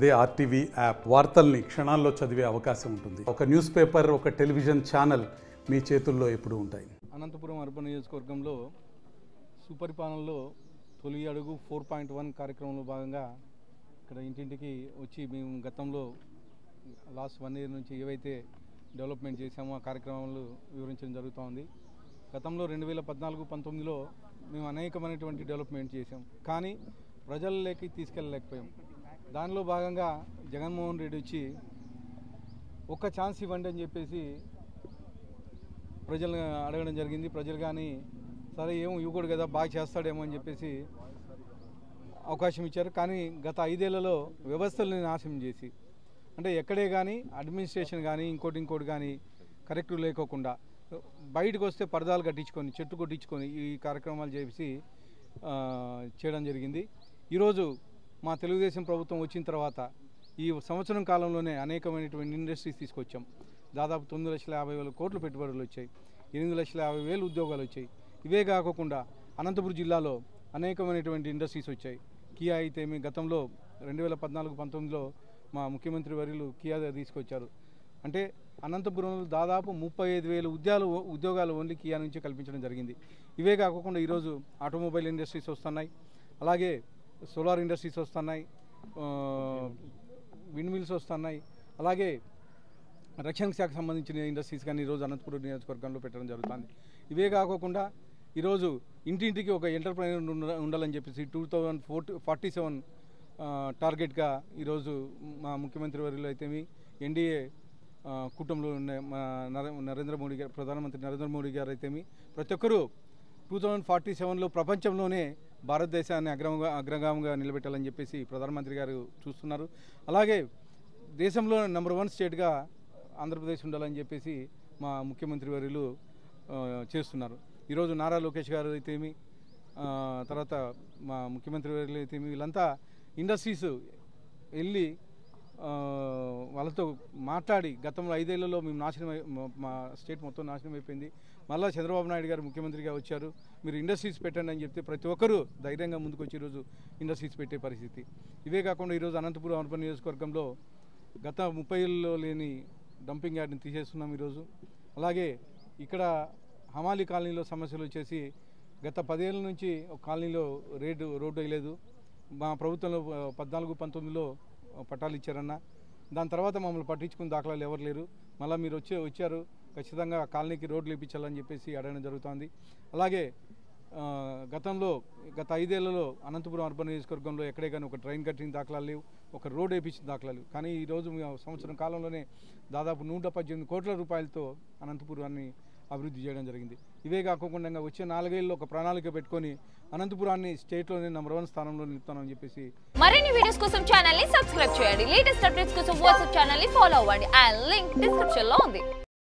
అదే RTV app వార్తల్ని క్షణాల్లో చదివే అవకాశం ఉంటుంది. ఒక న్యూస్ పేపర్, ఒక టెలివిజన్ ఛానల్ మీ చేతుల్లో ఎప్పుడూ ఉంటాయి. అనంతపురం అర్బన్ నియోజకవర్గంలో సుపరిపాలనలో తొలి అడుగు 4.1 కార్యక్రమంలో భాగంగా ఇక్కడ ఇంటింటికి వచ్చి మేము గతంలో లాస్ట్ 1 year నుంచి ఏవైతే డెవలప్మెంట్ చేశామో ఆ కార్యక్రమాలు వివరించడం జరుగుతోంది. గతంలో 2014-19లో మేము అనేకమైనటువంటి డెవలప్మెంట్ చేశాం, కానీ ప్రజల్లోకి తీసుకెళ్ళలేకపోయాం. దానిలో భాగంగా జగన్మోహన్ రెడ్డి వచ్చి ఒక్క ఛాన్స్ ఇవ్వండి అని చెప్పేసి ప్రజలను అడగడం జరిగింది. ప్రజలు కానీ సరే ఏమో ఇవ్వకూడదు కదా, బాగా చేస్తాడేమో అని చెప్పేసి అవకాశం ఇచ్చారు. కానీ గత 5 ఏళ్లలో వ్యవస్థల్ని నాశనం చేసి, అంటే ఎక్కడే కానీ అడ్మినిస్ట్రేషన్ కానీ ఇంకోటి కానీ కరెక్ట్ లేకోకుండా బయటకు వస్తే పరదాలు కట్టించుకొని చెట్టు కొట్టించుకొని ఈ కార్యక్రమాలు చేసి చేయడం జరిగింది. ఈరోజు మా తెలుగుదేశం ప్రభుత్వం వచ్చిన తర్వాత ఈ సంవత్సరం కాలంలోనే అనేకమైనటువంటి ఇండస్ట్రీస్ తీసుకొచ్చాం. దాదాపు 9,50,000 కోట్లు పెట్టుబడులు వచ్చాయి, 8,50,000 ఉద్యోగాలు వచ్చాయి. ఇవే కాకుండా అనంతపురం జిల్లాలో అనేకమైనటువంటి ఇండస్ట్రీస్ వచ్చాయి. కియా అయితే మీ గతంలో 2014-19లో మా ముఖ్యమంత్రి వర్యులు కియా తీసుకొచ్చారు. అంటే అనంతపురంలో దాదాపు 35,000 ఉద్యోగాలు ఓన్లీ కియా నుంచి కల్పించడం జరిగింది. ఇవే కాకుండా ఈరోజు ఆటోమొబైల్ ఇండస్ట్రీస్ వస్తున్నాయి, అలాగే సోలార్ ఇండస్ట్రీస్ వస్తున్నాయి, విండ్ మిల్స్ వస్తున్నాయి, అలాగే రక్షణ శాఖకు సంబంధించిన ఇండస్ట్రీస్ కానీ ఈరోజు అనంతపురం నియోజకవర్గంలో పెట్టడం జరుగుతుంది. ఇవే కాకుండా ఈరోజు ఇంటింటికి ఒక ఎంటర్ప్రైనర్ ఉండాలని చెప్పేసి 2047 టార్గెట్గా ఈరోజు మా ముఖ్యమంత్రి వర్యులు అయితేమి ఎన్డీఏ కూటమిలో ఉన్న మా నరేంద్ర మోడీ గారు, ప్రధానమంత్రి నరేంద్ర మోడీ గారు అయితేమి ప్రతి ఒక్కరూ 2047లో ప్రపంచంలోనే భారతదేశాన్ని అగ్రగామంగా నిలబెట్టాలని చెప్పేసి ప్రధానమంత్రి గారు చూస్తున్నారు. అలాగే దేశంలో నెంబర్ 1 స్టేట్గా ఆంధ్రప్రదేశ్ ఉండాలని చెప్పేసి మా ముఖ్యమంత్రి వర్యులు చేస్తున్నారు. ఈరోజు నారా లోకేష్ గారు అయితేమి, తర్వాత మా ముఖ్యమంత్రి వర్యులు అయితేమి, వీళ్ళంతా ఇండస్ట్రీస్ వెళ్ళి వాళ్ళతో మాట్లాడి గతంలో 5 ఏళ్లలో మేము మా స్టేట్ మొత్తం నాశనం అయిపోయింది. మళ్ళీ చంద్రబాబు నాయుడు గారు ముఖ్యమంత్రిగా వచ్చారు, మీరు ఇండస్ట్రీస్ పెట్టండి అని చెప్తే ప్రతి ఒక్కరూ ధైర్యంగా ముందుకు వచ్చి ఈరోజు ఇండస్ట్రీస్ పెట్టే పరిస్థితి. ఇవే కాకుండా ఈరోజు అనంతపురం అర్బన్ నియోజకవర్గంలో గత 30 ఏళ్ళలో లేని డంపింగ్ యార్డ్ని తీసేస్తున్నాం ఈరోజు. అలాగే ఇక్కడ హమాలి కాలనీలో సమస్యలు వచ్చేసి గత 10 ఏళ్ళ నుంచి ఒక కాలనీలో రోడ్డు వేయలేదు. మా ప్రభుత్వంలో 14-19లో పట్టాలు ఇచ్చారన్న, దాని తర్వాత మమ్మల్ని పట్టించుకుని దాఖలాలు ఎవరు లేరు. మళ్ళీ మీరు వచ్చారు ఖచ్చితంగా కాలనీకి రోడ్లు వేయించాలని చెప్పేసి అడగడం జరుగుతుంది. అలాగే గత 5 ఏళ్లలో అనంతపురం అర్బన్ నియోజకవర్గంలో ఎక్కడే కానీ ఒక ట్రైన్ కట్టిన దాఖలాలు లేవు, ఒక రోడ్ వేయించిన దాఖలాలు. కానీ ఈరోజు సంవత్సరం కాలంలోనే దాదాపు 118 కోట్ల రూపాయలతో అనంతపురాన్ని అభివృద్ధి చేయడం జరిగింది. ఇవే కాకుండా వచ్చే 4 ఏళ్ళలో ఒక ప్రణాళిక పెట్టుకొని అనంతపురాన్ని స్టేట్లోనే నెంబర్ 1 స్థానంలో నిలుపుతానని చెప్పేసి. మరిన్ని వీడియోస్ కోసం ఛానల్ ని సబ్స్క్రైబ్ చేయండి. లేటెస్ట్ అప్డేట్స్ కోసం వాట్సాప్ ఛానల్ ని ఫాలో అవ్వండి. ఆ లింక్ డిస్క్రిప్షన్ లో ఉంది.